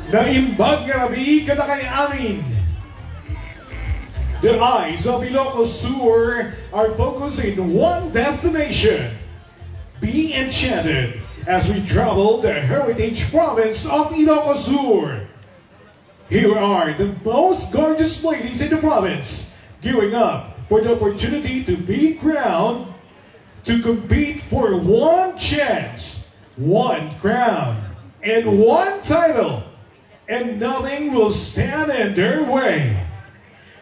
Naimbag nga rabi kada kay amin. The eyes of Ilocos Sur are focused in one destination. Be enchanted as we travel the heritage province of Ilocos Sur. Here are the most gorgeous ladies in the province, gearing up for the opportunity to be crowned, to compete for one chance, one crown, and one title, and nothing will stand in their way.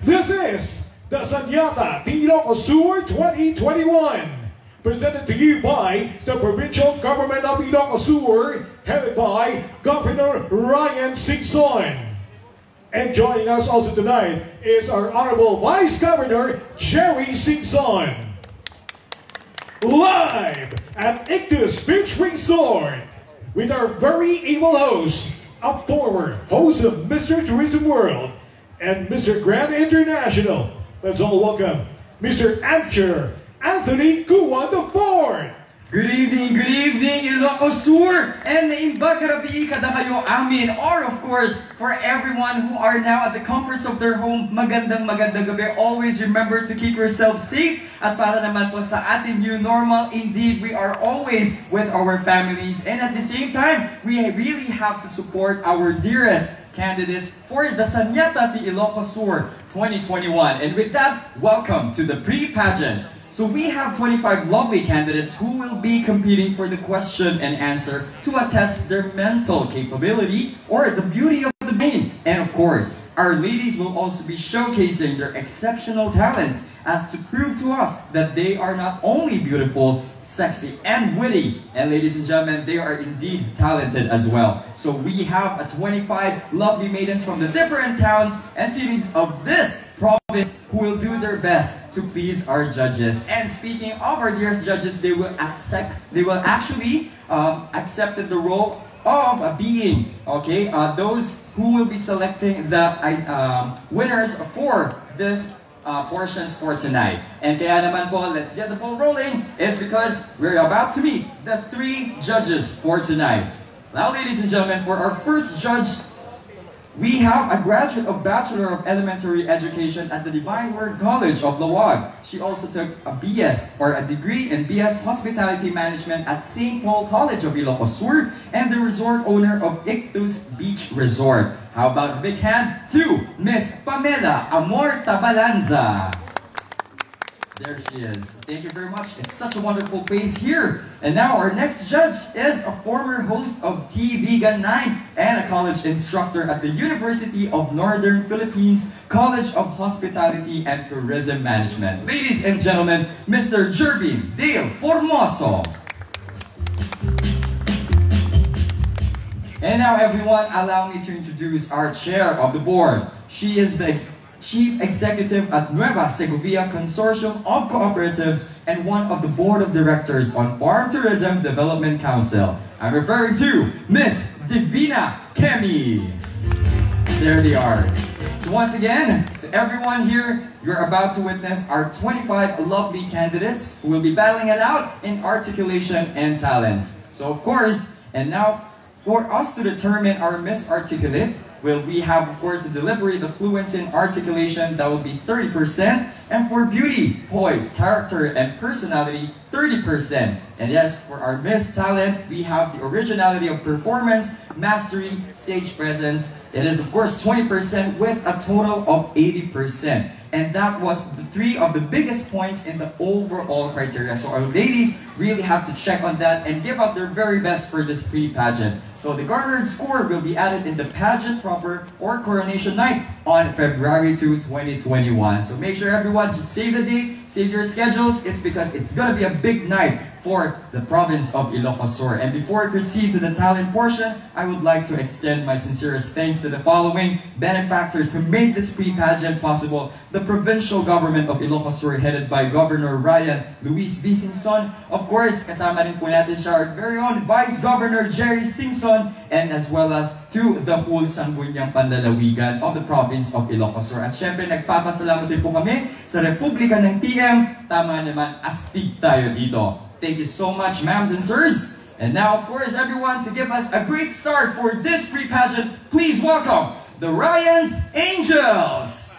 This is the Sanyata Ilocos Sur 2021, presented to you by the Provincial Government of Ilocos Sur, headed by Governor Ryan Singson. And joining us also tonight is our Honorable Vice Governor, Jerry Singson. Live at Ictus Beach Resort, with our very able host, a former host of Mr. Tourism World and Mr. Grand International. Let's all welcome Mr. Ancher Anthony Cuwa IV. Good evening, Ilocos Sur, and naimbag karabi kada kayo amin, or of course, for everyone who are now at the comforts of their home, magandang gabi. Always remember to keep yourself safe, at para naman po sa ating new normal, indeed, we are always with our families, and at the same time, we really have to support our dearest candidates for the Sanyata de Ilocos Sur 2021. And with that, welcome to the pre-pageant. So we have 25 lovely candidates who will be competing for the question and answer to attest their mental capability or the beauty of the brain. And of course, our ladies will also be showcasing their exceptional talents as to prove to us that they are not only beautiful, sexy, and witty, and ladies and gentlemen, they are indeed talented as well. So we have 25 lovely maidens from the different towns and cities of this province who will do their best to please our judges. And speaking of our dearest judges, they will actually accept the role of being those who will be selecting the winners for this portions for tonight. And kaya naman po, let's get the ball rolling, is because we're about to meet the 3 judges for tonight. Now, ladies and gentlemen, for our first judge, we have a graduate of Bachelor of Elementary Education at the Divine Word College of Lawag. She also took a BS, or a degree in BS Hospitality Management at St. Paul College of Ilocos Sur, and the resort owner of Ictus Beach Resort. How about a big hand to Miss Pamela Amor Tabalanza. There she is. Thank you very much. It's such a wonderful place here. And now our next judge is a former host of TV 9 and a college instructor at the University of Northern Philippines College of Hospitality and Tourism Management. Ladies and gentlemen, Mr. Jervin Dale Formoso. And now everyone, allow me to introduce our chair of the board. She is the Chief Executive at Nueva Segovia Consortium of Cooperatives and one of the Board of Directors on Farm Tourism Development Council. I'm referring to Miss Divina Kemi. There they are. So once again, to everyone here, you're about to witness our 25 lovely candidates who will be battling it out in articulation and talents. So of course, and now for us to determine our Miss Articulate, we have, of course, the delivery, the fluency in articulation, that will be 30%. And for beauty, poise, character, and personality, 30%. And yes, for our Miss Talent, we have the originality of performance, mastery, stage presence. It is, of course, 20% with a total of 80%. And that was the 3 of the biggest points in the overall criteria. So our ladies really have to check on that and give out their very best for this pre-pageant. So the garnered score will be added in the pageant proper or coronation night on February 2, 2021. So make sure everyone just save the date, save your schedules. It's because it's going to be a big night for the province of Ilocos Sur. And before I proceed to the talent portion, I would like to extend my sincerest thanks to the following benefactors who made this pre-pageant possible. The provincial government of Ilocos Sur, headed by Governor Ryan Luis V. Singson. Of course, kasama rin po natin siya, our very own Vice Governor Jerry Singson, and as well as to the whole Sangguniang Panlalawigan of the province of Ilocos Sur. At syempre, nagpapasalamat din po kami sa Republika ng TM. Tama naman, astig tayo dito. Thank you so much, ma'ams and sirs. And now, of course, everyone, to give us a great start for this pre-pageant, please welcome the Ryan's Angels.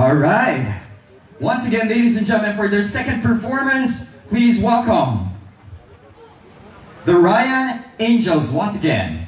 All right. Once again, ladies and gentlemen, for their second performance, please welcome the Ryan Angels once again.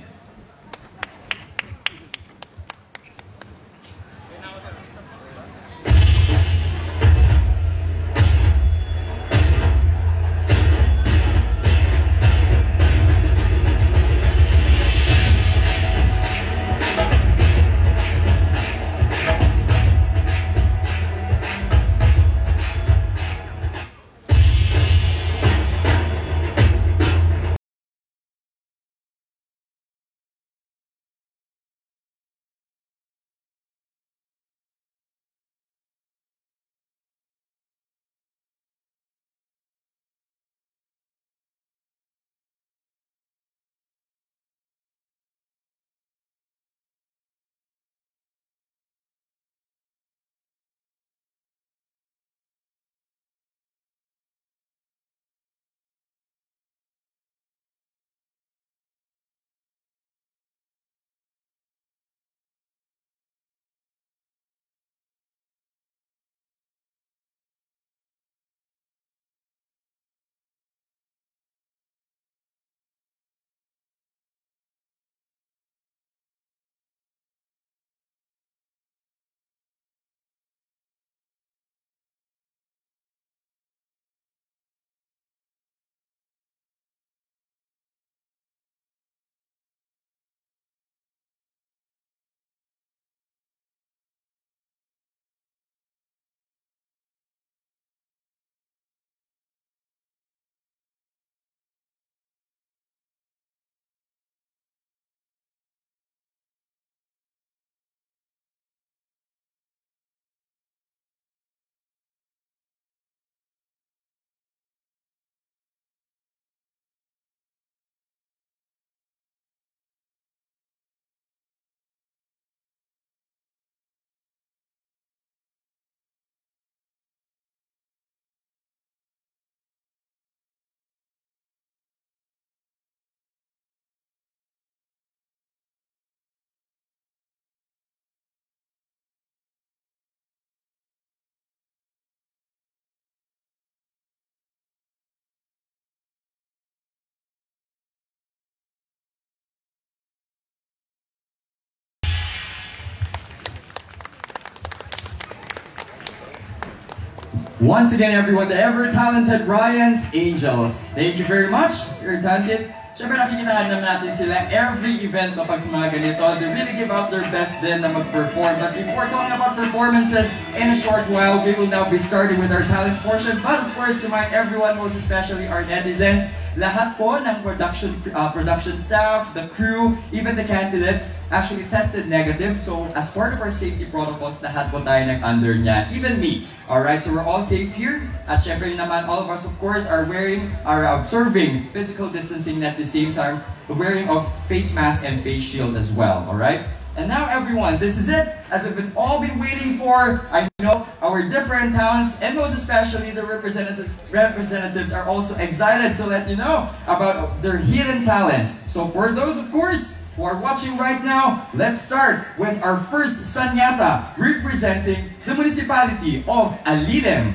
Once again, everyone, the ever-talented Ryan's Angels. Thank you very much. You're talented. Siyempre nakikita naman natin sila every event kapag sa mga ganito. They really give out their best din na mag-perform. But before talking about performances, in a short while, we will now be starting with our talent portion. But of course, to remind everyone, most especially our netizens, lahat po ng production staff, the crew, even the candidates actually tested negative. So as part of our safety protocols, lahat po tayo nag-under niyan. Even me. Alright, so we're all safe here. At syempre naman, all of us of course are observing physical distancing at the same time, wearing a face mask and face shield as well. Alright? And now everyone, this is it. As we've all been waiting for, I know our different towns, and most especially the representatives are also excited to let you know about their hidden talents. So for those, of course, who are watching right now, let's start with our first Sanyata representing the municipality of Alidem.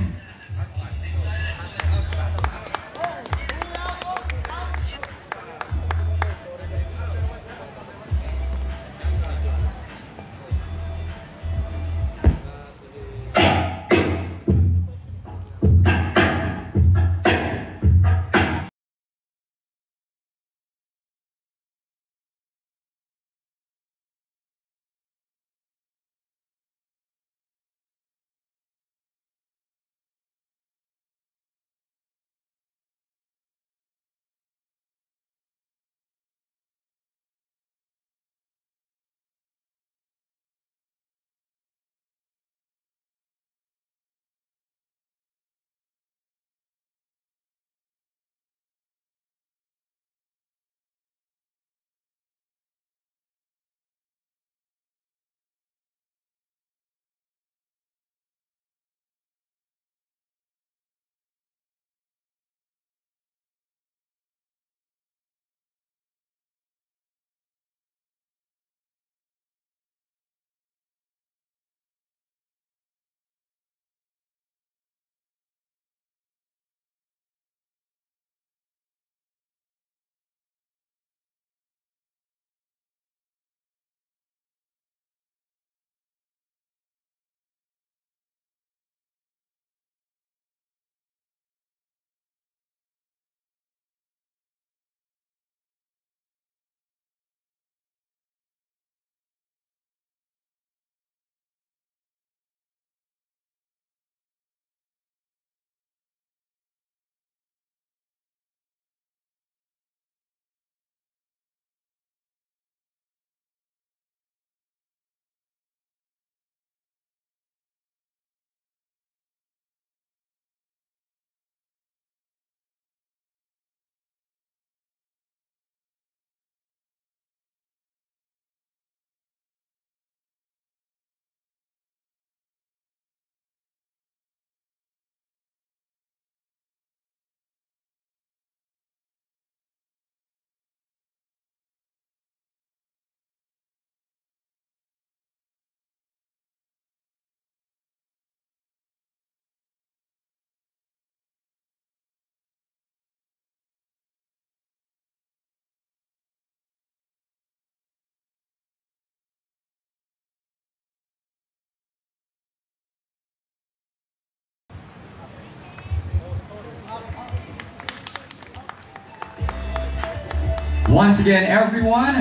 Once again, everyone,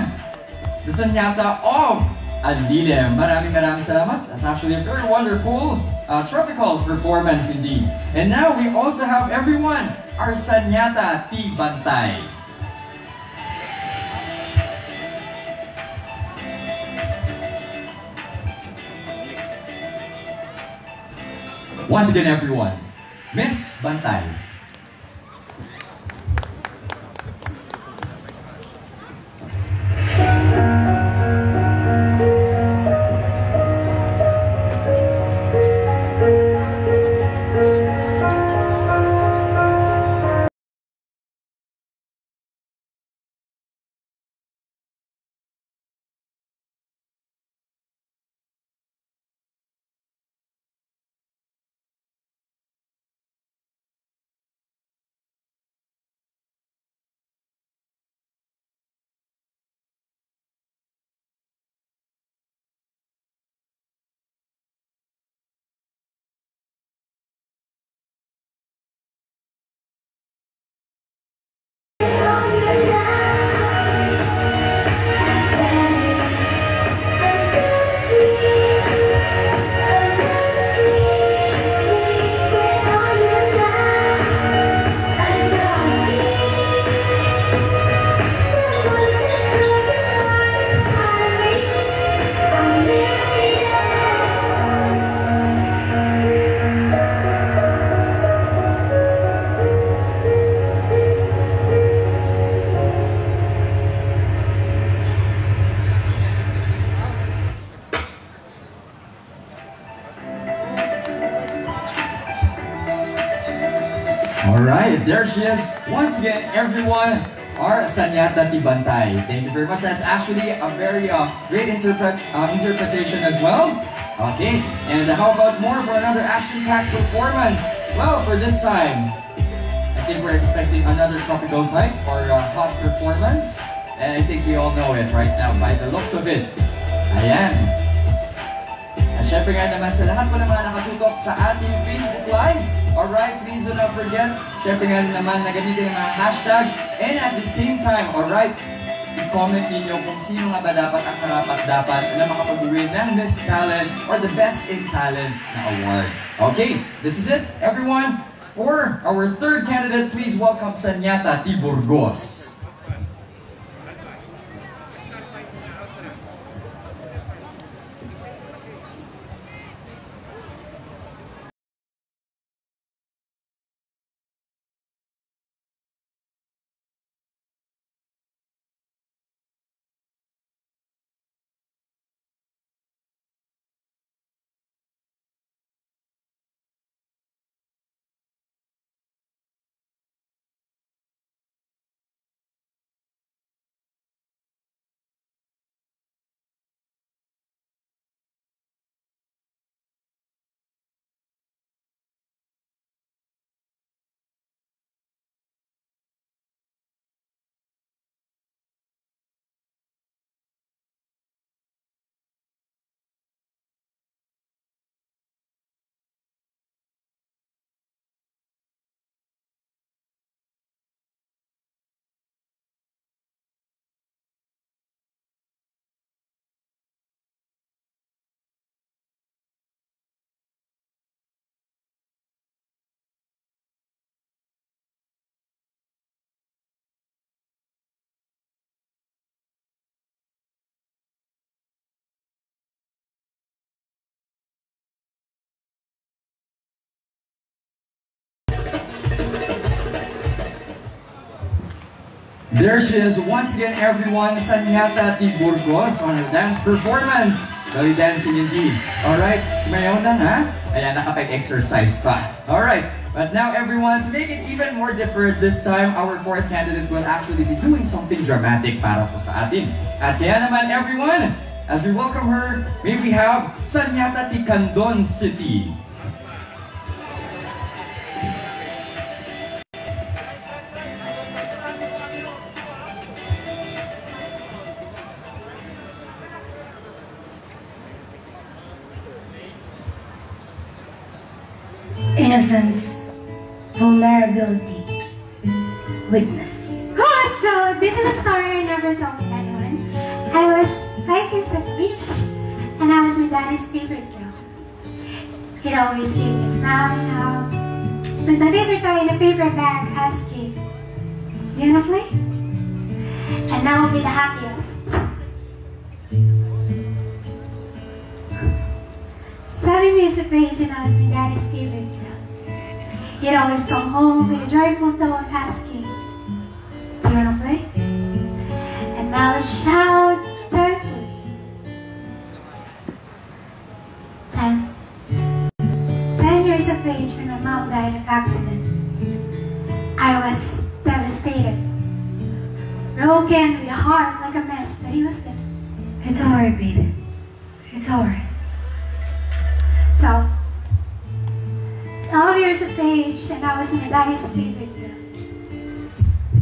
the Sanyata of Alidem. Maraming salamat. That's actually a very wonderful tropical performance indeed. And now we also have everyone, our Sanyata Tibantay. Once again, everyone, Miss Bantay. right, there she is. Once again, everyone, our Sanyata Tibantay. Thank you very much. That's actually a very great interpretation as well. Okay, and how about more for another action-packed performance? Well, for this time, I think we're expecting another tropical type or hot performance. And I think we all know it right now by the looks of it. Ayan. At syempre nga naman sa lahat po naman nakatutok sa ating Facebook Live. Alright, please do not forget, syempre nga naman na gamitin ang mga hashtags. And at the same time, alright, i-comment ninyo kung sino nga ba dapat ang karapat-dapat na makapag-win ng Miss Talent or the Best in Talent na award. Okay, this is it, everyone. For our third candidate, please welcome Sanyata T. Burgos. There she is once again, everyone, Sanyata T. Burgos on her dance performance. Belly dancing indeed. Alright, sumayaw na ha? Ayan, nakapag-exercise pa. Alright, but now everyone, to make it even more different this time, our fourth candidate will actually be doing something dramatic para po sa atin. At kaya naman everyone, as we welcome her, may we have Sanyata T. Candon City. Innocence, vulnerability, weakness. Oh, so this is a story I never told anyone. I was 5 years of age, and I was my daddy's favorite girl. He'd always give me a smile and hug, with my favorite toy in a paper bag asking, "You wanna play?" And that would be the happiest. 7 years of age, and I was my daddy's favorite girl. He'd always come home with a joyful tone asking, "Do you wanna play?" And I would shout joyfully. 10 years of age when my mom died of accident. I was devastated, broken with a heart like a mess, but he was there. It's alright, baby. It's alright. 12 years of age, and I was my daddy's favorite girl.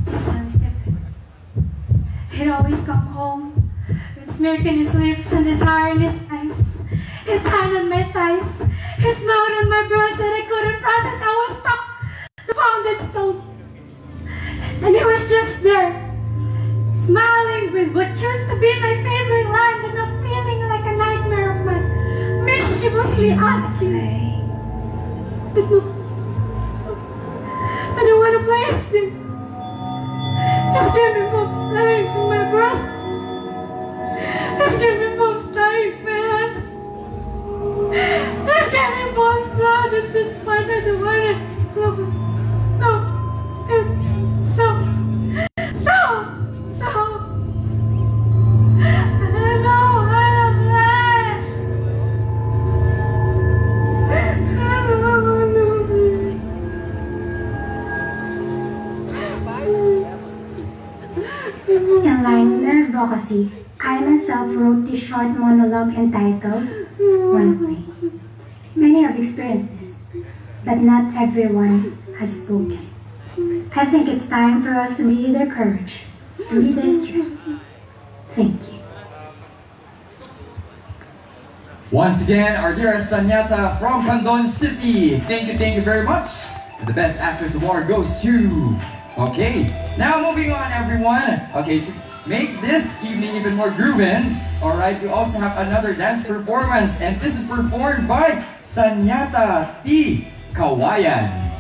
This sounds different. He'd always come home with smirk in his lips and desire in his eyes, his hand on my thighs, his mouth on my breast, and I couldn't process. I was stuck, the founded stone. And he was just there, smiling with what used to be my favorite line, but now feeling like a nightmare of mine, mischievously asking, "But no, I don't want to play as him. His game involves lying in my breast. His game involves lying in my hands. His game involves blood at this part of the water. No, stop, stop, stop. I don't want to play. I don't want to play." In line with advocacy, I myself wrote this short monologue entitled One Way. Many have experienced this, but not everyone has spoken. I think it's time for us to be their courage, to be their strength. Thank you. Once again, our dearest Sanyata from Candon City. Thank you very much. And the Best Actress Award goes to... Okay, now moving on everyone. Okay, to make this evening even more groovin', alright, we also have another dance performance. And this is performed by Sanyata T. Kawayan.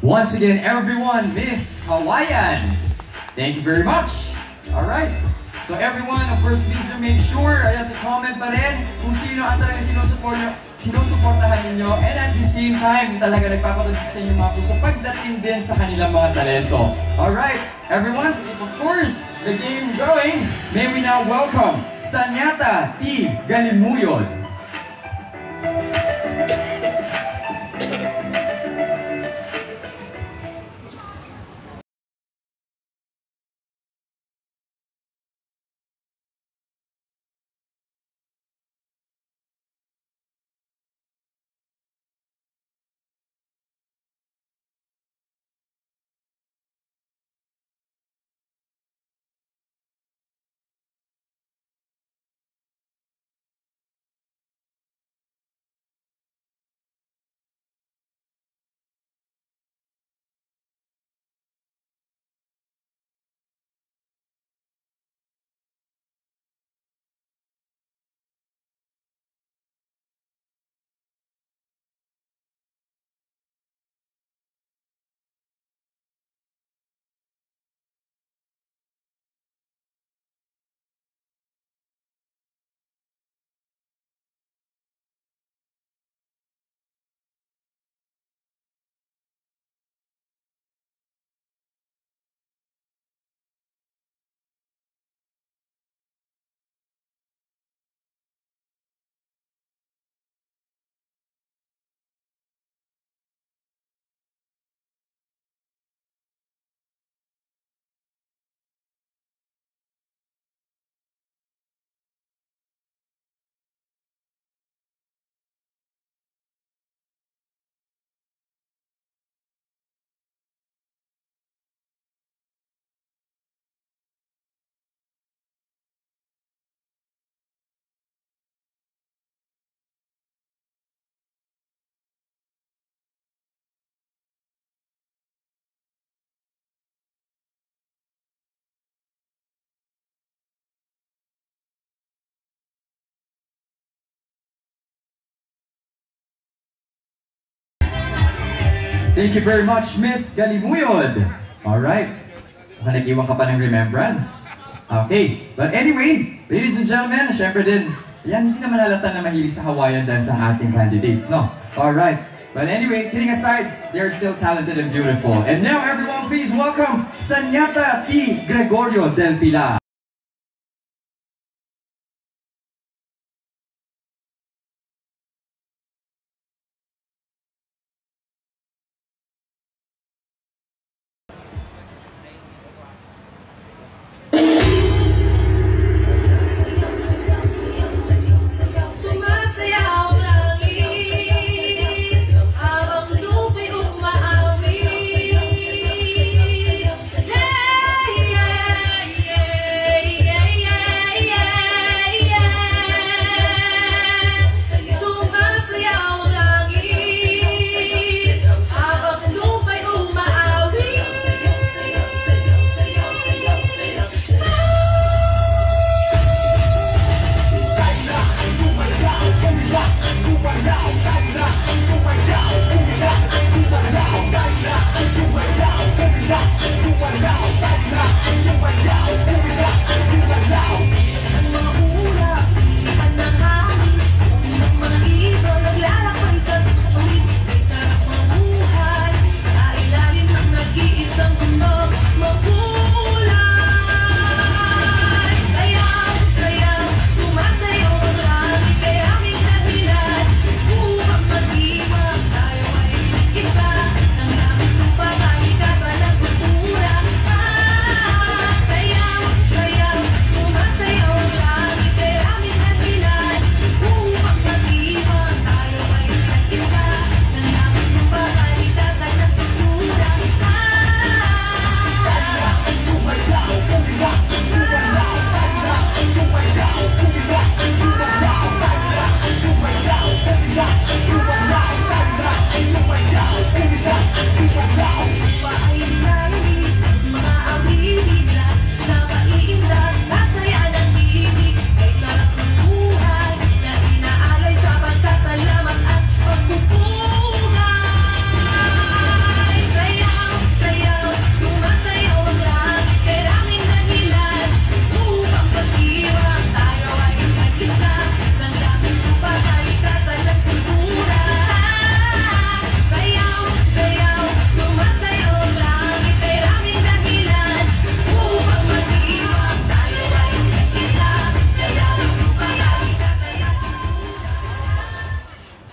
Once again, everyone, Miss Kawayan. Thank you very much. Alright. So everyone, of course, please do make sure to comment pa rin kung sino ang talaga sinusuportahan ninyo, and at the same time, talaga nagpapatulog sa inyo mga puso pagdating din sa kanilang mga talento. Alright, everyone, so of course, the game going, may we now welcome Sanyata T. Galimuyod. Thank you very much, Miss Galimuyod. Alright. Baka nag-iwan ka pa ng remembrance. Okay. But anyway, ladies and gentlemen, syempre din, yan, hindi naman halata na mahilig sa Hawaiian dance ang ating candidates, no? Alright. But anyway, kidding aside, they're still talented and beautiful. And now, everyone, please welcome Sanyata T. Gregorio del Pilar.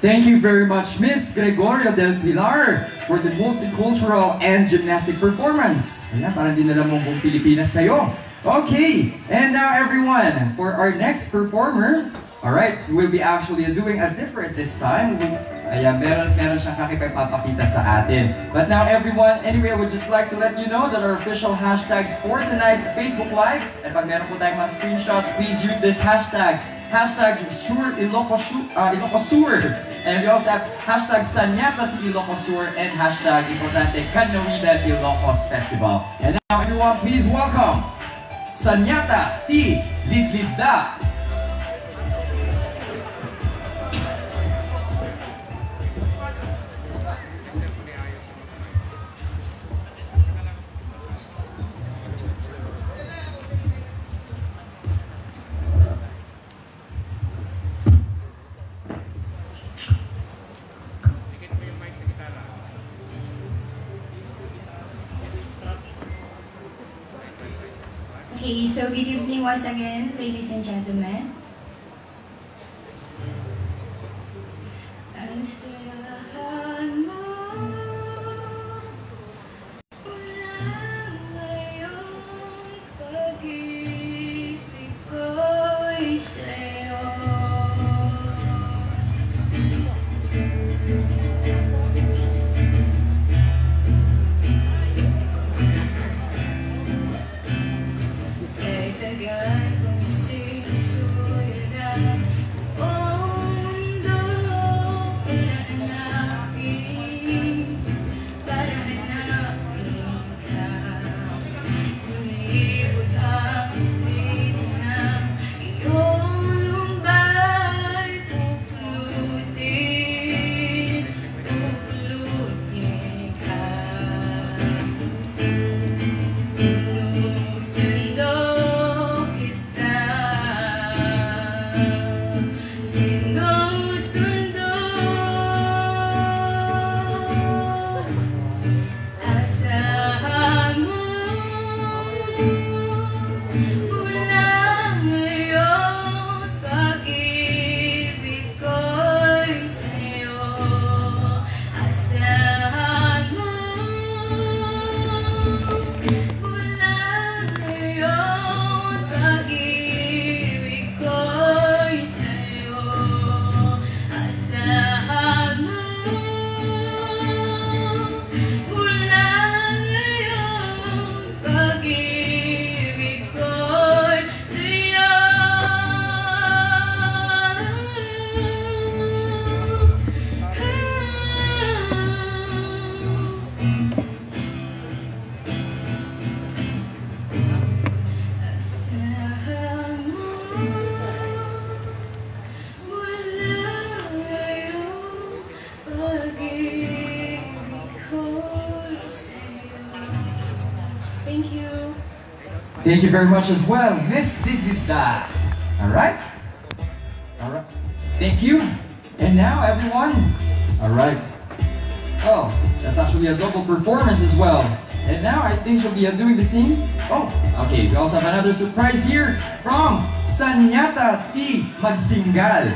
Thank you very much, Miss Gregorio del Pilar, for the multicultural and gymnastic performance. Ayan, parang din alam mo kung Pilipinas sa'yo. Okay, and now everyone, for our next performer, alright, we'll be actually doing a different this time. Ayan, meron siyang kakipagpapakita sa atin. But now everyone, anyway, I would just like to let you know that our official hashtags for tonight's Facebook Live, and pag meron po tayong mga screenshots, please use this hashtags. Hashtag Ilocosur. And we also have hashtag Sanyata T. Ilocosur and hashtag importante Canoida Ilocos Festival. And now everyone, please welcome Sanyata T. Lidlida. Okay, so good evening once again, ladies and gentlemen. Asahan mo, walang ngayon, pag-ibig ko'y sa'yo. Tagal kong sinusunod Thank you very much as well, Miss Digida. Alright? Alright. Thank you. And now, everyone. Alright. Oh, that's actually a double performance as well. And now I think she'll be doing the scene. Oh, okay. We also have another surprise here from Sanyata T. Magsingal.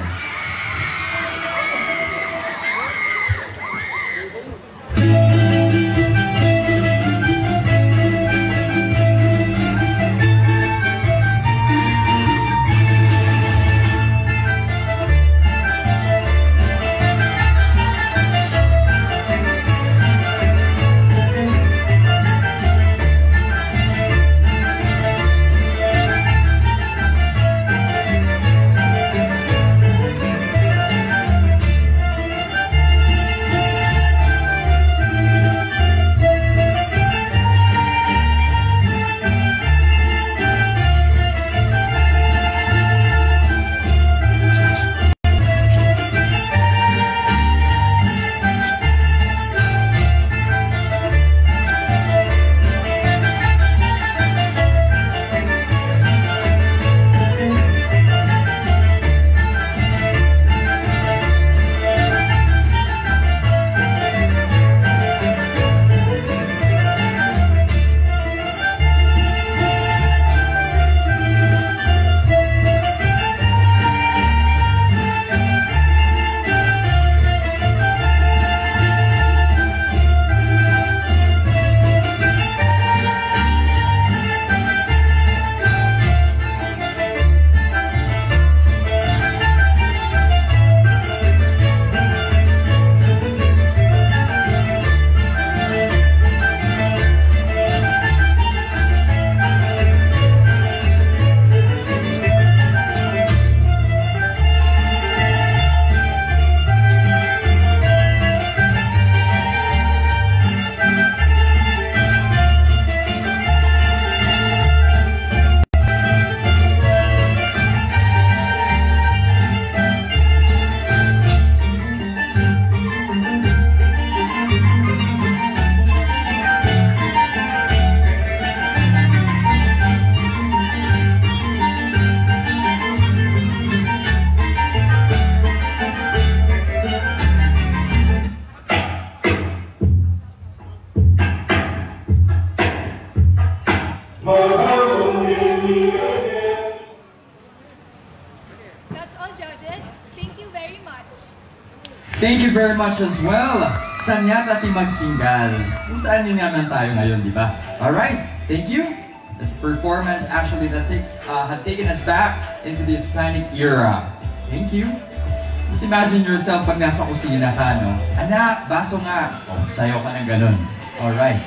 That's all, judges. Thank you very much. Thank you very much as well, Sanyata T. Magsingal. Kung saan yun naman tayo ngayon, di ba? Alright, thank you. This performance actually that had taken us back into the Hispanic era. Thank you. Just imagine yourself pag nasa kusina ka, no? Anak, baso nga. Oh, sayo ka ng ganun. Alright.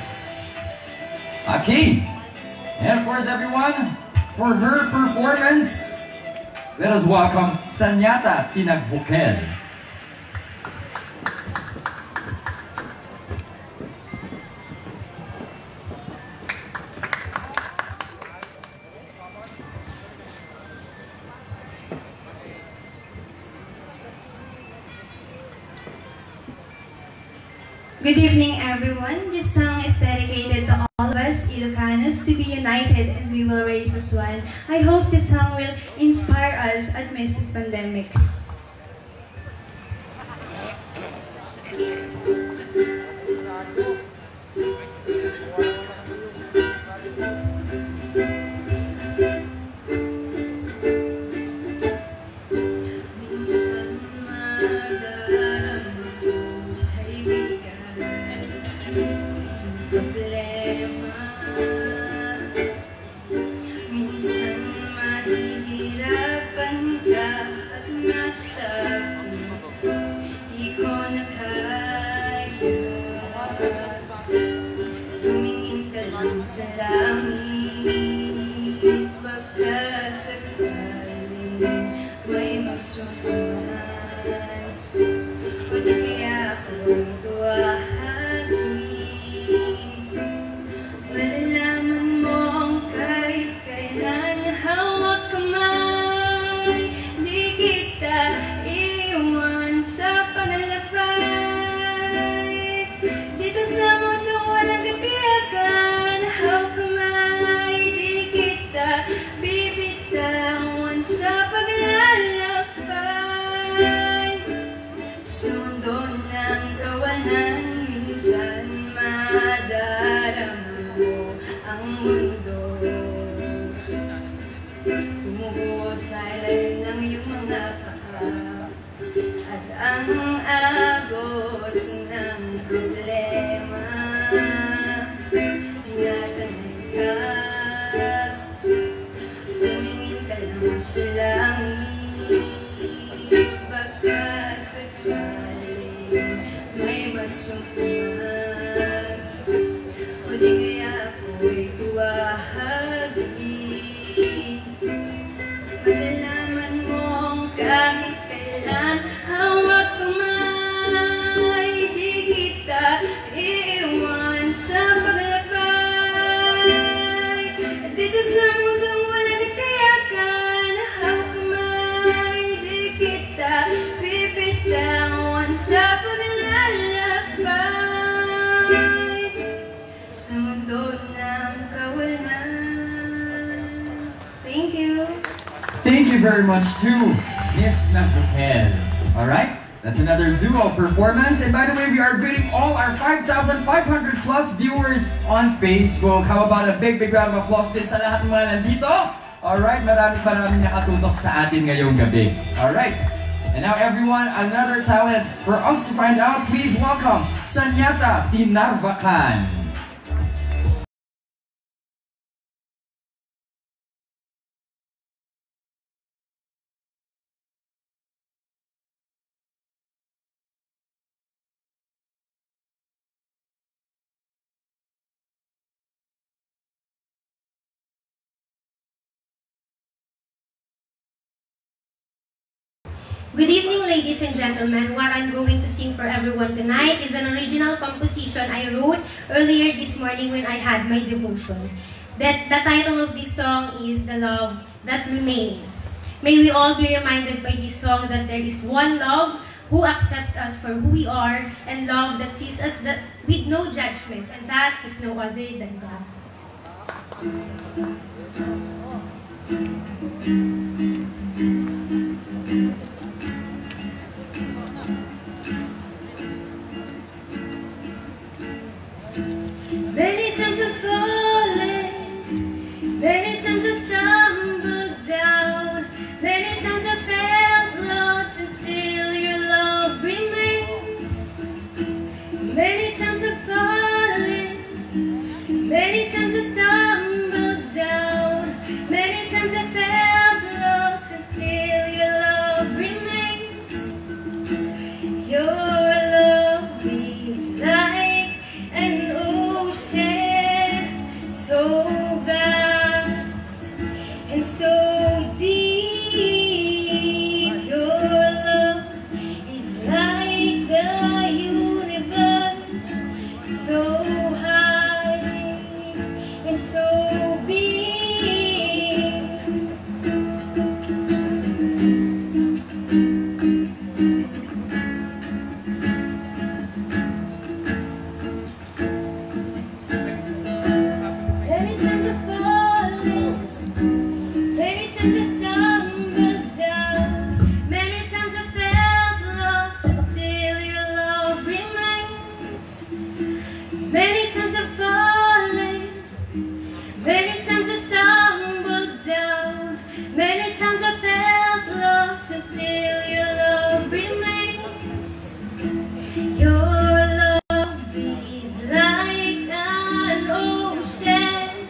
Okay. And of course, everyone, for her performance, let us welcome Sanyata Tinagbukel. Good evening, everyone. This song is dedicated to all of us Ilocanos to be united and we will raise as one. I hope this song will inspire us amidst this pandemic. sumpan o di kaya ako'y tuwahagin. Malalaman mong kahit kailan hawak kamay, di kita iiwan sa paglakbay. Dito sa mundong walang katiyakan, hawak kamay, di kita pipitawan sa paglalakbay. Sa mundo ng kawalan. Thank you. Thank you very much to Miss Nabukel. Alright, that's another duo performance. And by the way, we are greeting all our 5,500 plus viewers on Facebook. How about a big round of applause din sa lahat ng mga nandito? Alright, maraming nakatutok sa atin ngayong gabi. Alright, and now everyone, another talent for us to find out. Please welcome Sanyata Tinarvacan. Good evening, ladies and gentlemen. What I'm going to sing for everyone tonight is an original composition I wrote earlier this morning when I had my devotion. The title of this song is The Love That Remains. May we all be reminded by this song that there is one love who accepts us for who we are, and love that sees us with no judgment, and that is no other than God. Many times I've fallen, many times I've stumbled down, many times I've felt lost, and still your love remains. Many times I've fallen, many times I've stumbled down, many times I've felt lost, and still your love remains. Your love is like an ocean, so vast and so deep. Your love is like the universe, so high and so big. Many times I've fallen, many times I've stumbled down, many times I've felt lost, and still your love remains. Many times I've fallen, many times I've stumbled down, many times I've felt lost, and still your love remains. Your love is like an ocean,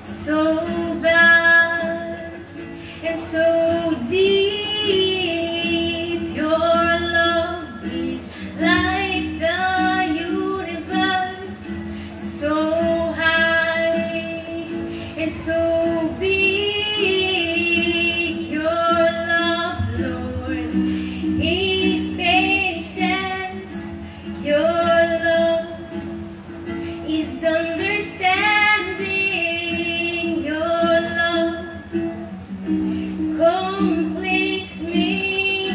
so vast and so deep. Your love is like the universe, so high and so big. Your love, Lord, is patience. Your love is understanding. Your love completes me.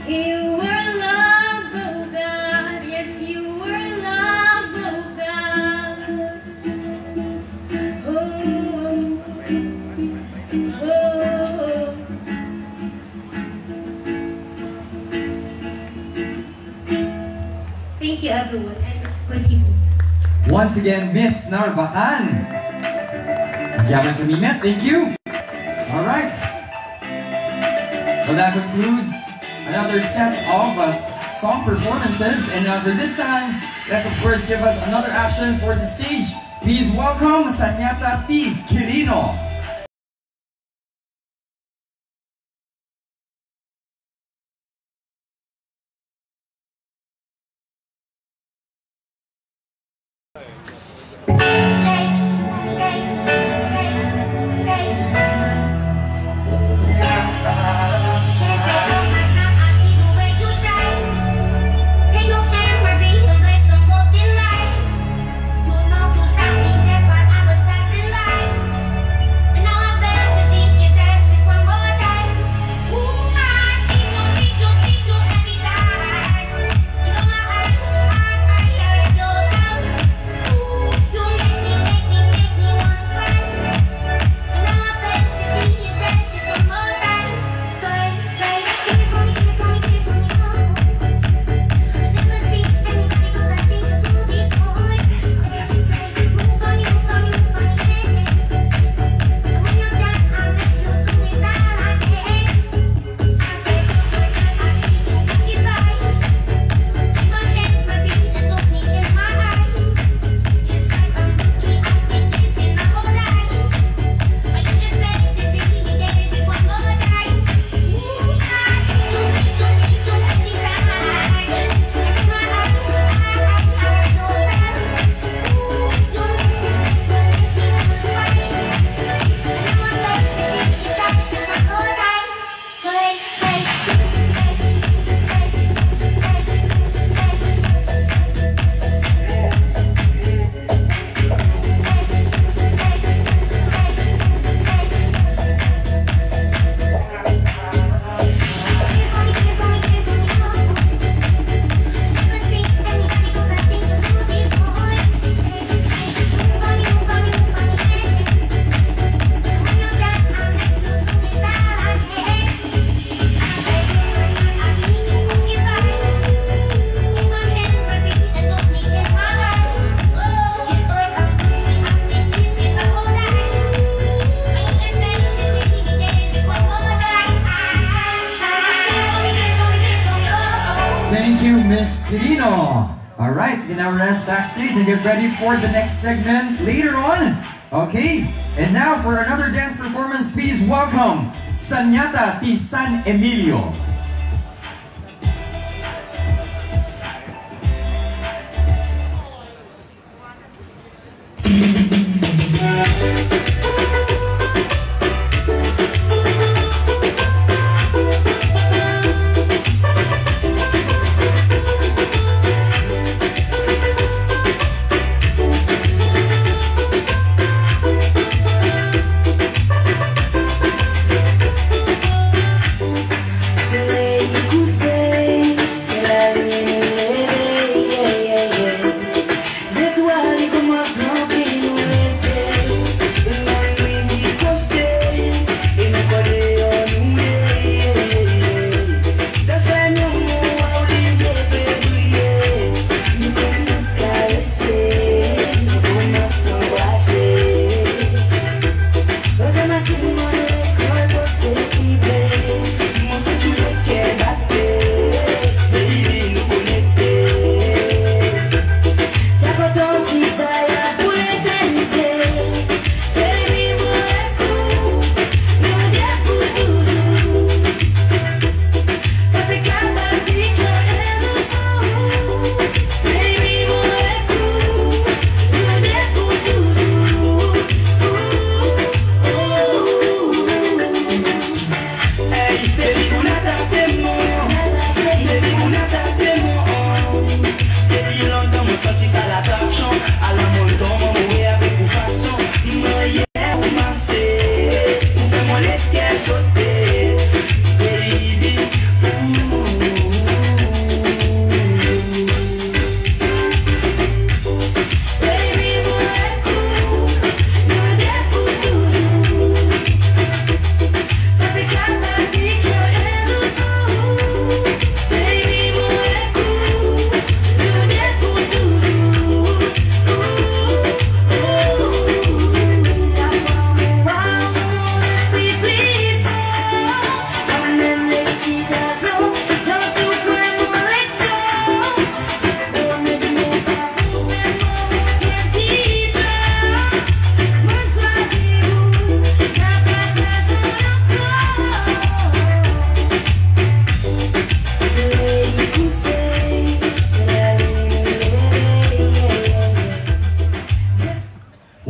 You are love, oh God. Yes, you are love, oh God. Oh, oh. Thank you, everyone, and good evening. Once again, Miss Narvacan. Yaman Kamimet, thank you. Alright. Well, that concludes another set of song performances. And for this time, let's of course give us another action for the stage. Please welcome Sanyata T. Quirino. Thank you, Miss Quirino. All right, you now rest backstage and get ready for the next segment later on. Okay, and now for another dance performance, please welcome Sanyata T. San Emilio. So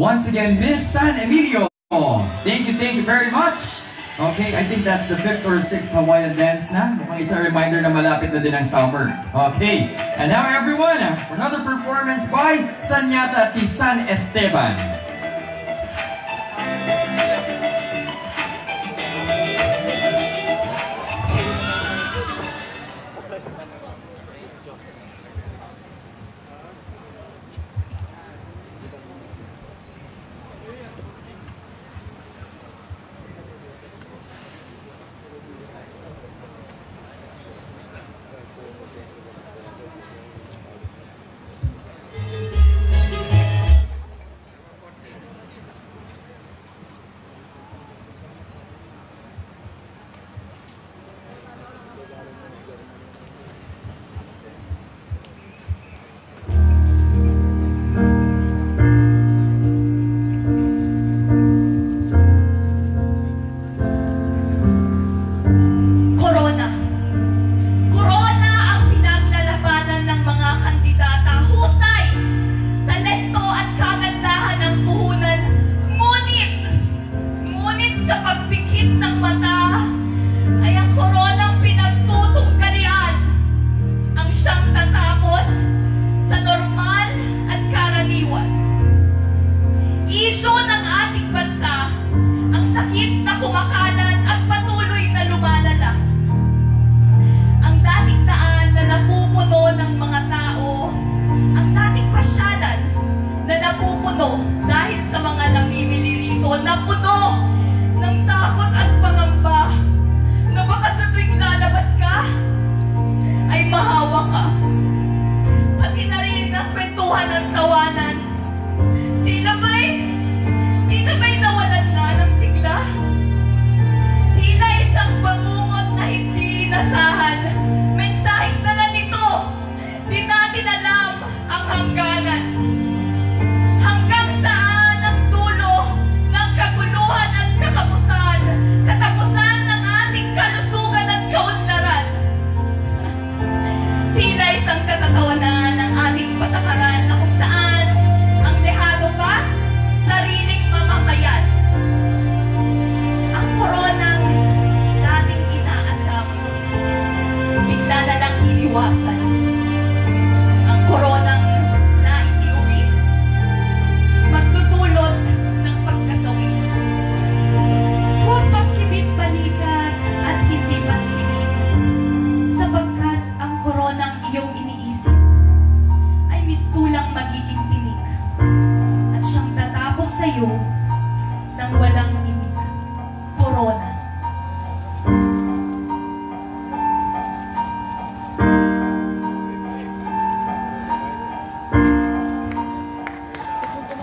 once again, Miss San Emilio. Thank you very much. Okay, I think that's the 5th or 6th Hawaiian dance na. Mukhang it's a reminder na malapit na din ang summer. Okay, and now everyone, another performance by Sanyata T. San Esteban.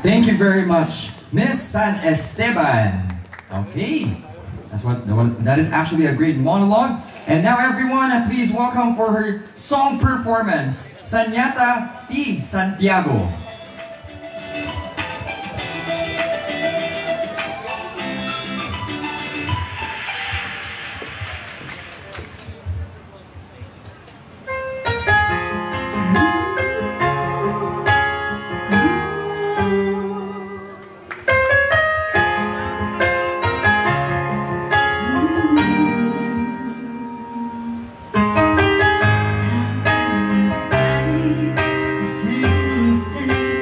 Thank you very much, Miss San Esteban. Okay, that is actually a great monologue. And now everyone, please welcome for her song performance, Sanyata T. Santiago. Say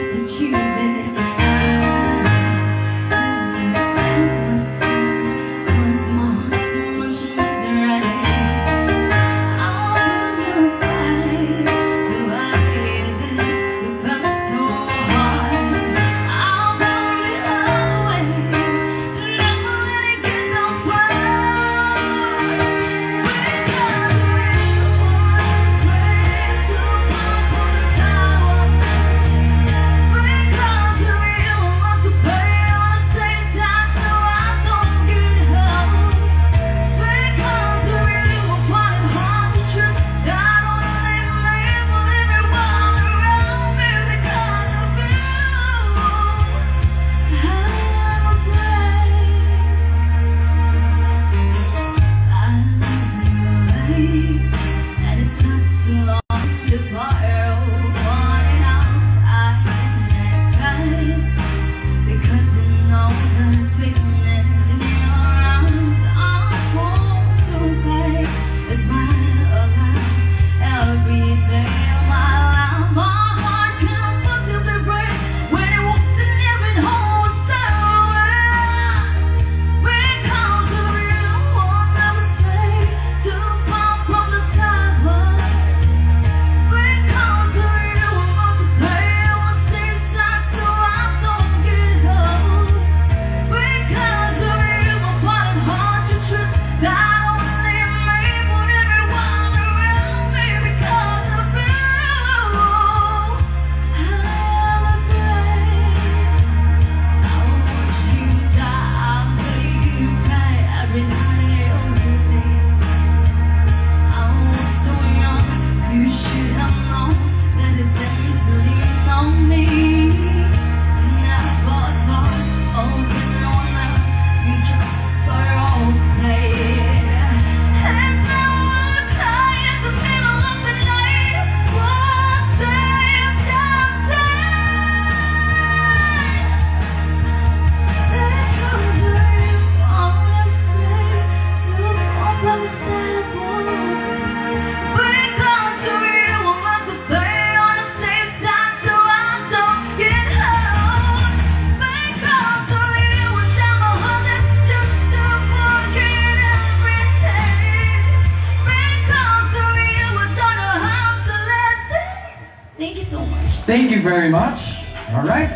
Thank you very much. All right.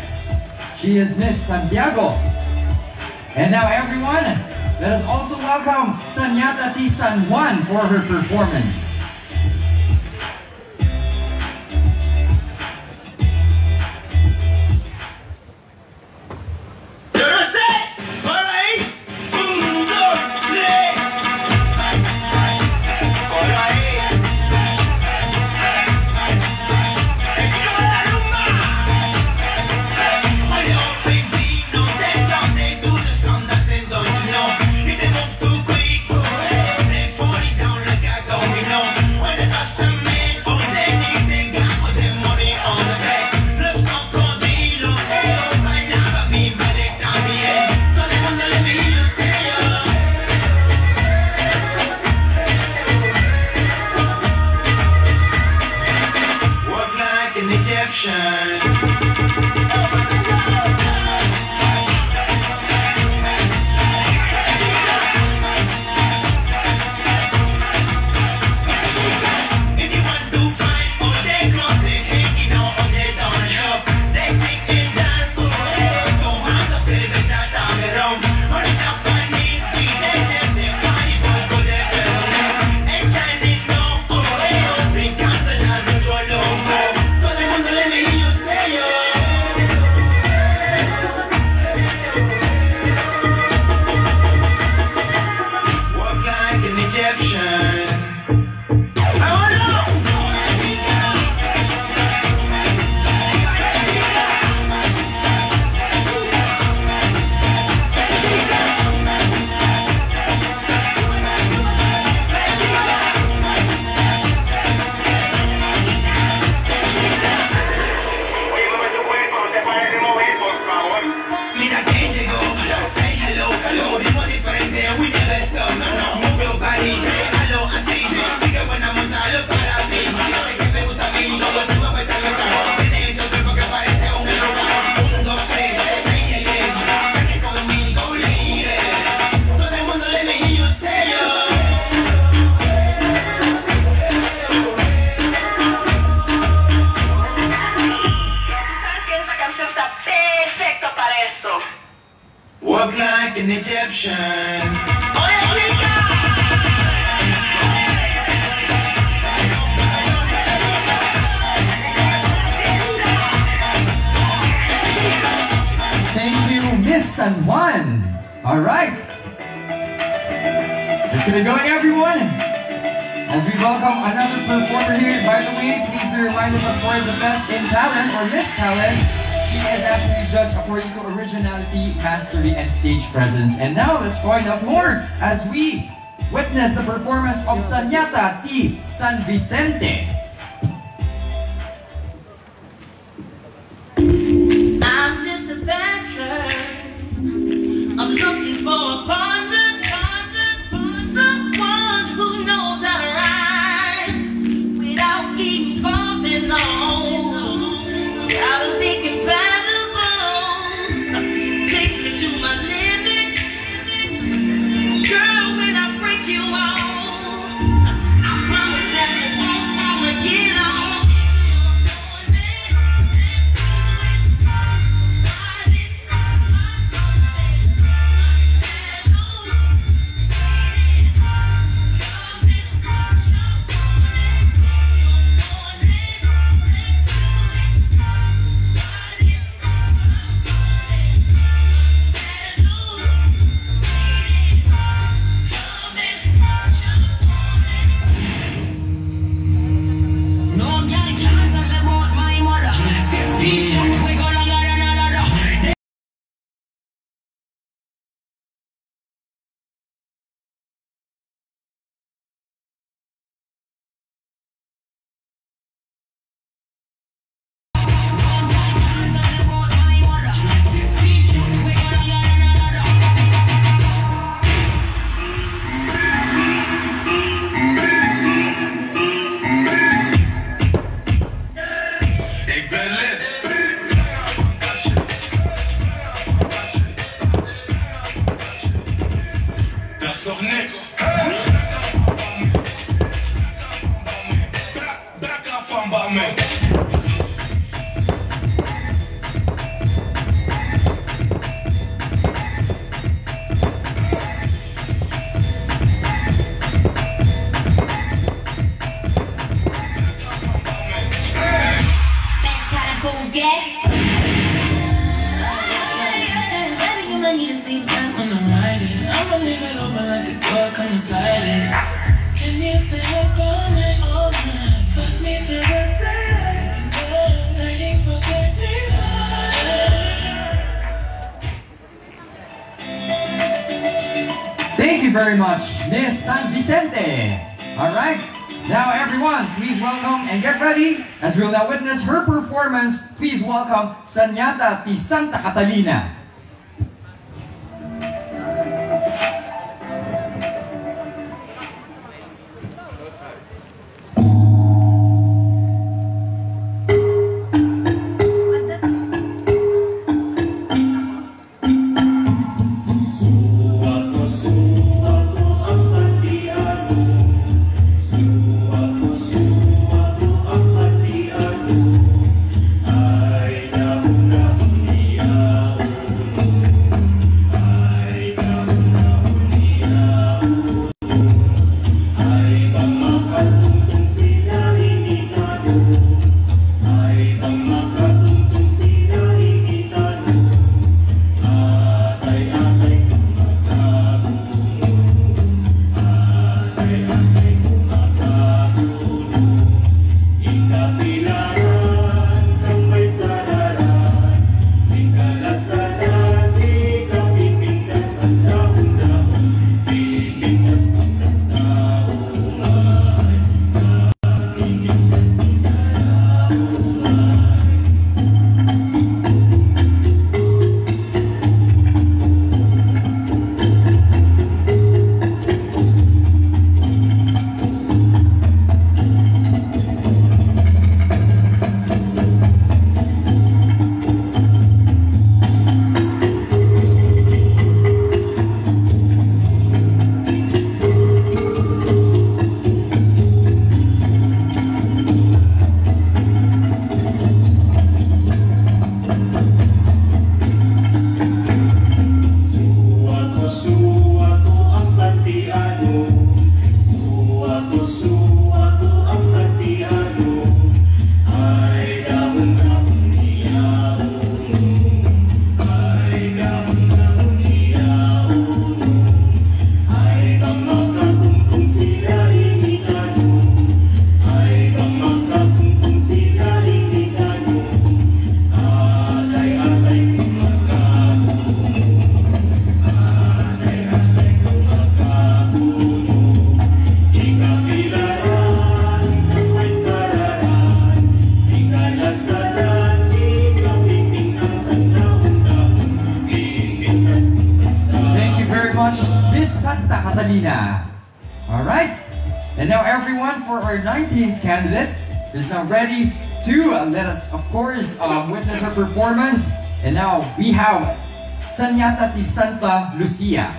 She is Miss Santiago. And now everyone, let us also welcome Sanyata T. San Juan for her performance. Walk like an Egyptian. Thank you, Miss San Juan. All right. Let's get it going, everyone. As we welcome another performer here. By the way, please be reminded that for the Best in Talent or Miss Talent, she is actually judged according to originality, mastery, and stage presence. And now let's find out more as we witness the performance of Sanyata T. San Vicente. I'm just a bachelor. I'm looking for a partner, someone who knows how to ride without even falling on. Gotta be compatible, takes me to my limits. Girl, when I break you off, I promise that you won't fall Baby, you might need to sleep up on the riding. I'ma leave it open like a door, come inside it. Can you stay up all night, all night? Fuck me through the night. 30 for 35. Thank you very much, Miss San Vicente. Alright, now everyone, please welcome and get ready as we'll now witness her performance. Please welcome Sanyata T. Santa Catalina. Alright, and now everyone, for our 19th candidate is now ready to let us, of course, witness her performance. And now we have Sanyata T. Santa Lucia.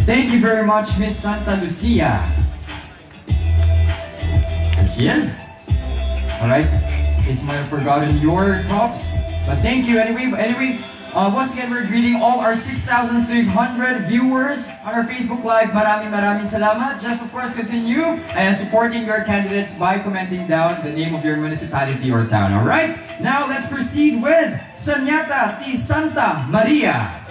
Thank you very much, Miss Santa Lucia. There she is. Alright, in case you might have forgotten your props, but thank you anyway. Once again, we're greeting all our 6,300 viewers on our Facebook Live. Maraming salamat. Just of course continue and supporting your candidates by commenting down the name of your municipality or town. Alright, now let's proceed with Sanyata T. Santa Maria.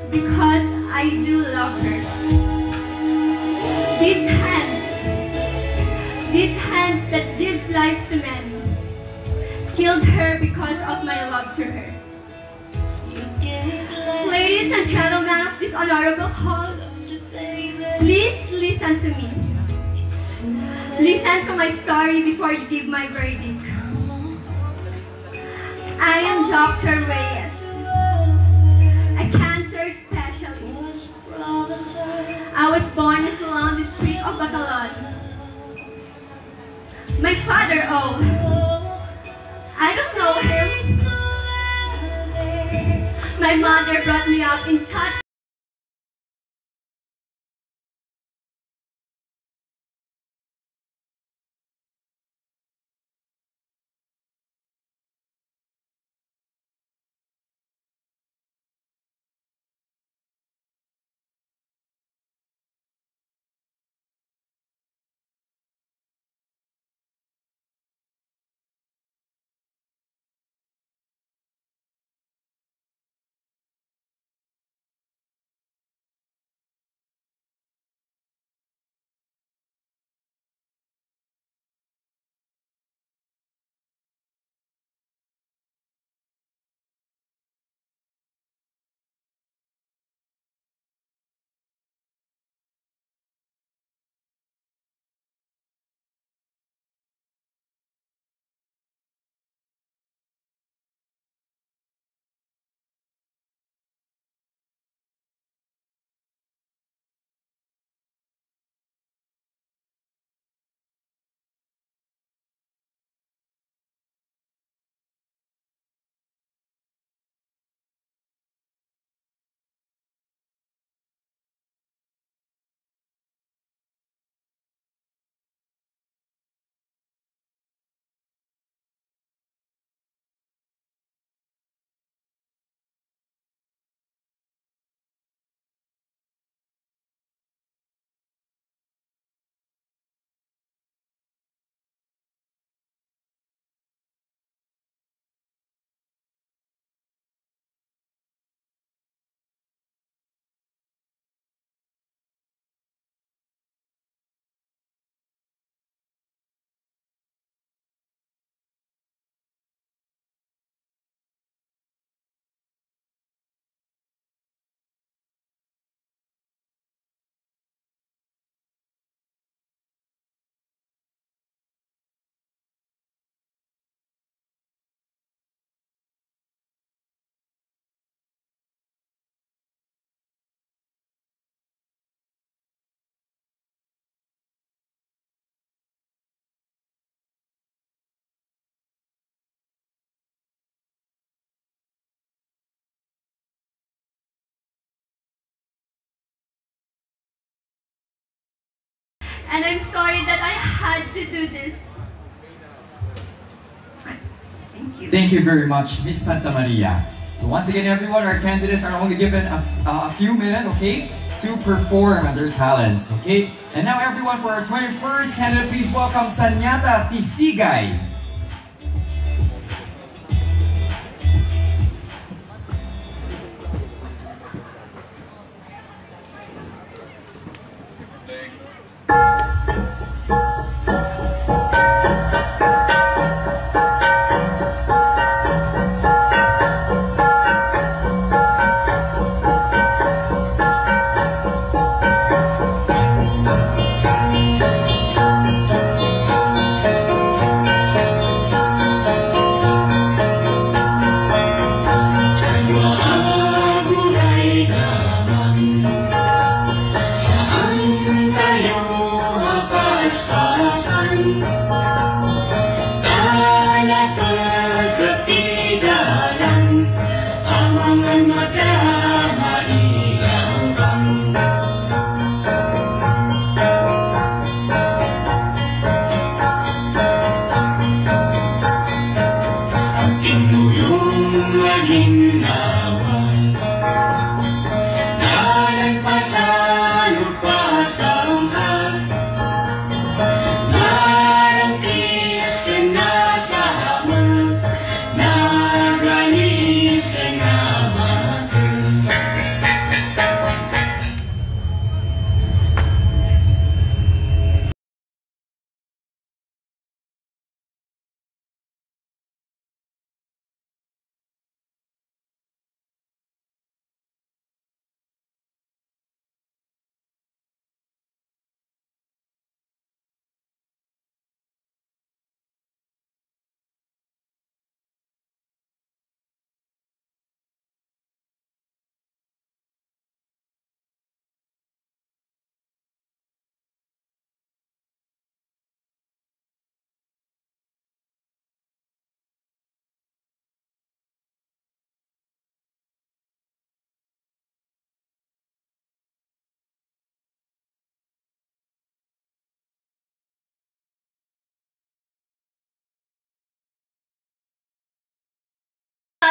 Because I do love her. These hands that gives life to men, killed her because of my love to her. Ladies and gentlemen of this honorable hall, please listen to me. Listen to my story before you give my verdict. I am Dr. Reyes, a cancer specialist. I was born in Solon district of Bacolod. My father, I don't know him. My mother brought me up in such and I'm sorry that I had to do this. Thank you. Thank you very much, Miss Santa Maria. So once again, everyone, our candidates are only given a few minutes, okay, to perform their talents, okay? And now everyone, for our 21st candidate, please welcome Sanyata Tisigay.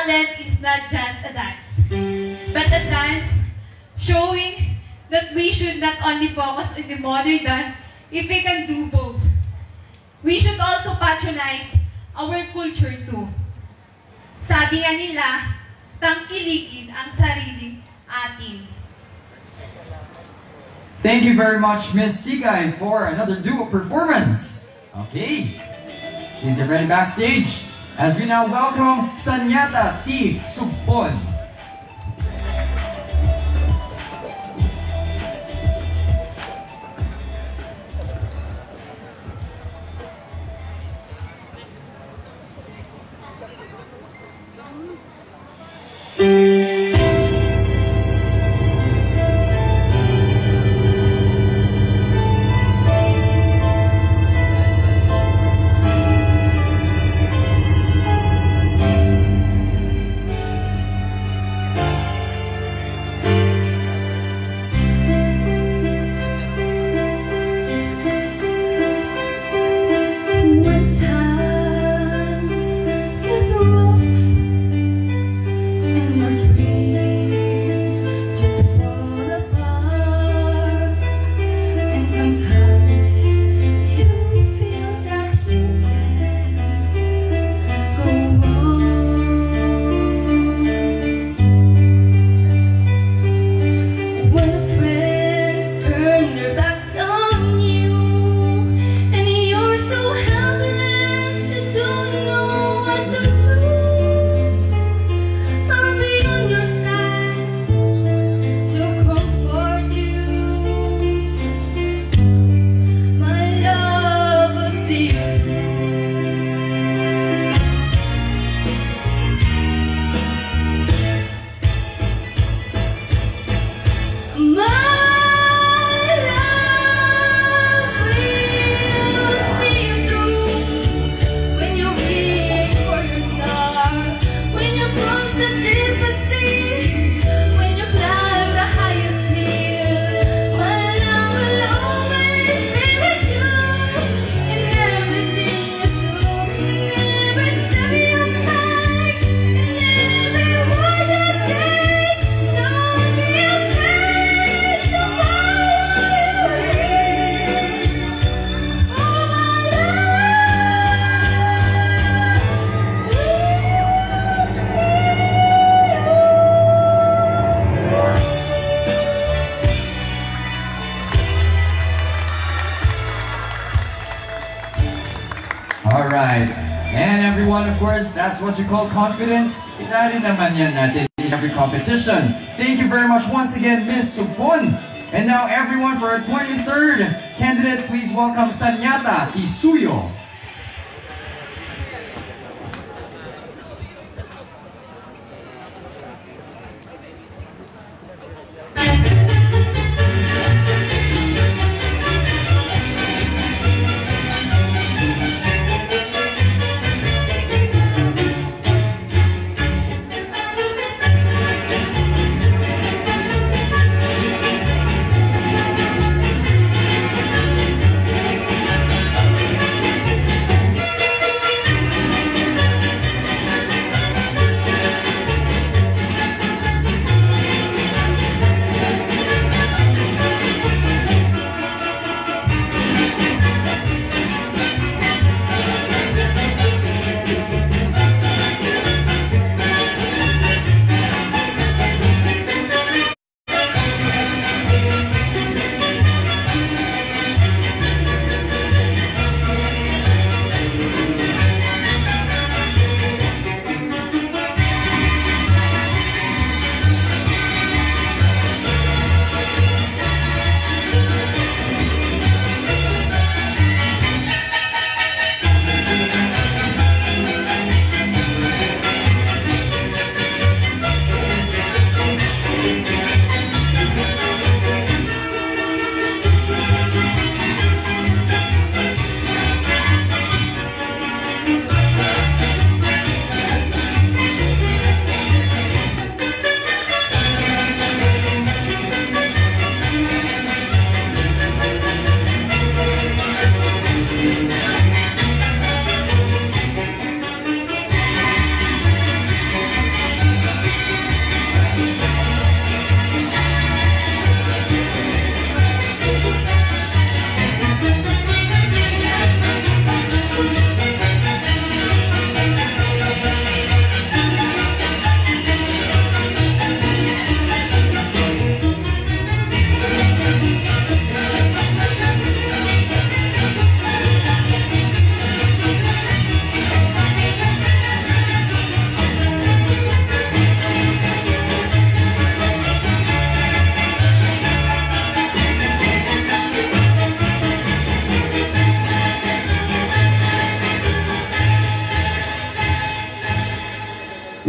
talent is not just a dance, but a dance showing that we should not only focus on the modern dance if we can do both. We should also patronize our culture too. Sabi nga nila, tangkilikin ang sarili atin. Thank you very much, Miss Sigay, for another duo performance. Okay, please get ready backstage as we now welcome Sanyata T. Subpon. Of course, that's what you call confidence. Itali naman yan natin in every competition. Thank you very much once again, Miss Subpon. And now everyone, for our 23rd candidate, please welcome Sanyata Isuyo.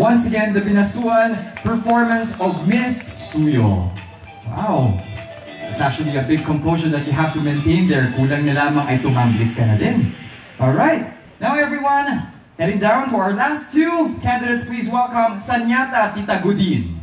once again, the Binasuan performance of Miss Suyo. Wow! It's actually a big composure that you have to maintain there. Kulang na lamang ay tumamblit ka na din. Alright, now everyone, heading down to our last two candidates. Please welcome Sanyata Titagudin.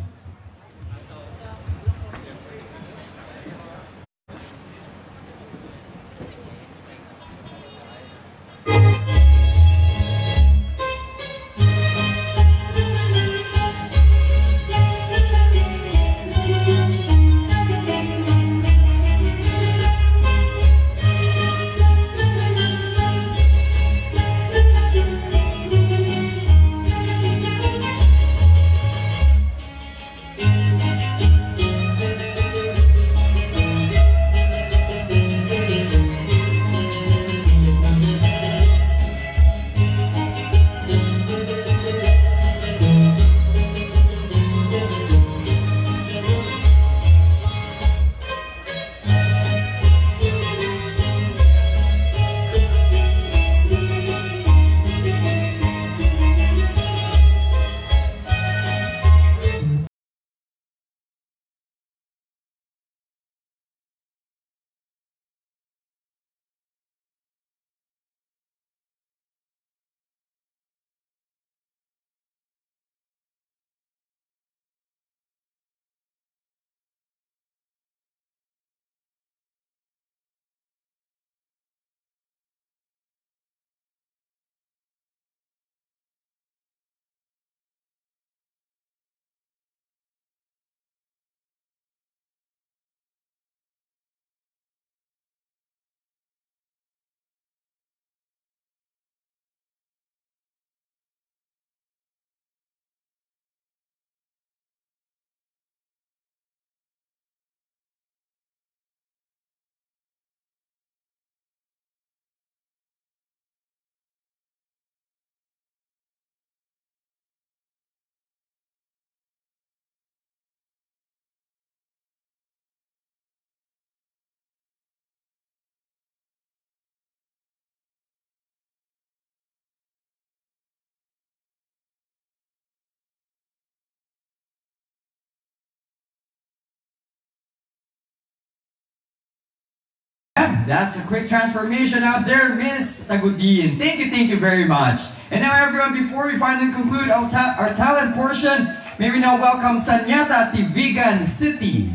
That's a quick transformation out there, Miss Tagudin. Thank you very much. And now everyone, before we finally conclude our talent portion, may we now welcome Sanyata Tivigan City.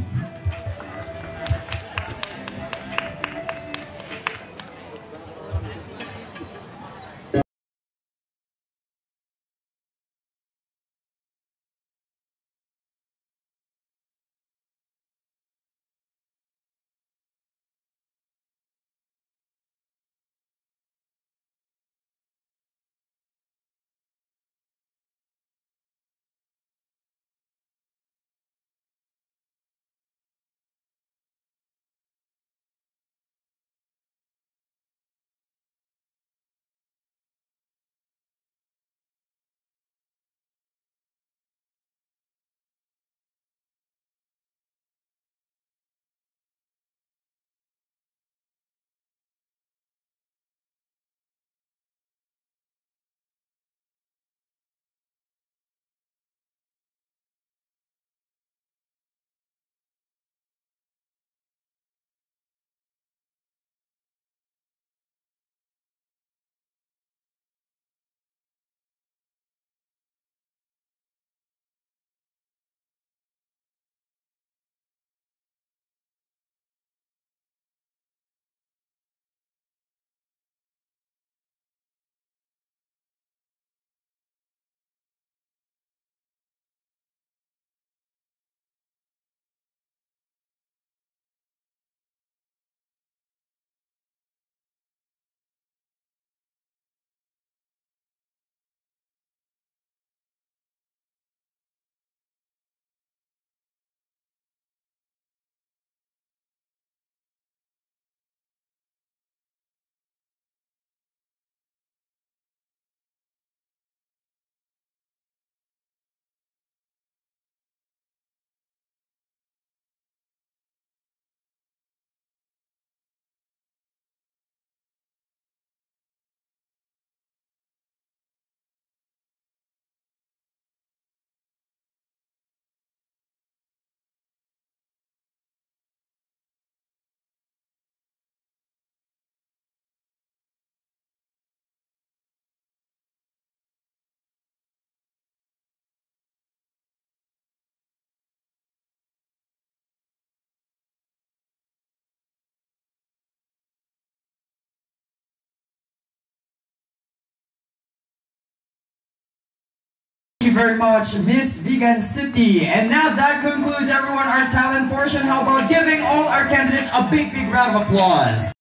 you very much, Miss Vegan City. And now that concludes everyone our talent portion. How about giving all our candidates a big round of applause?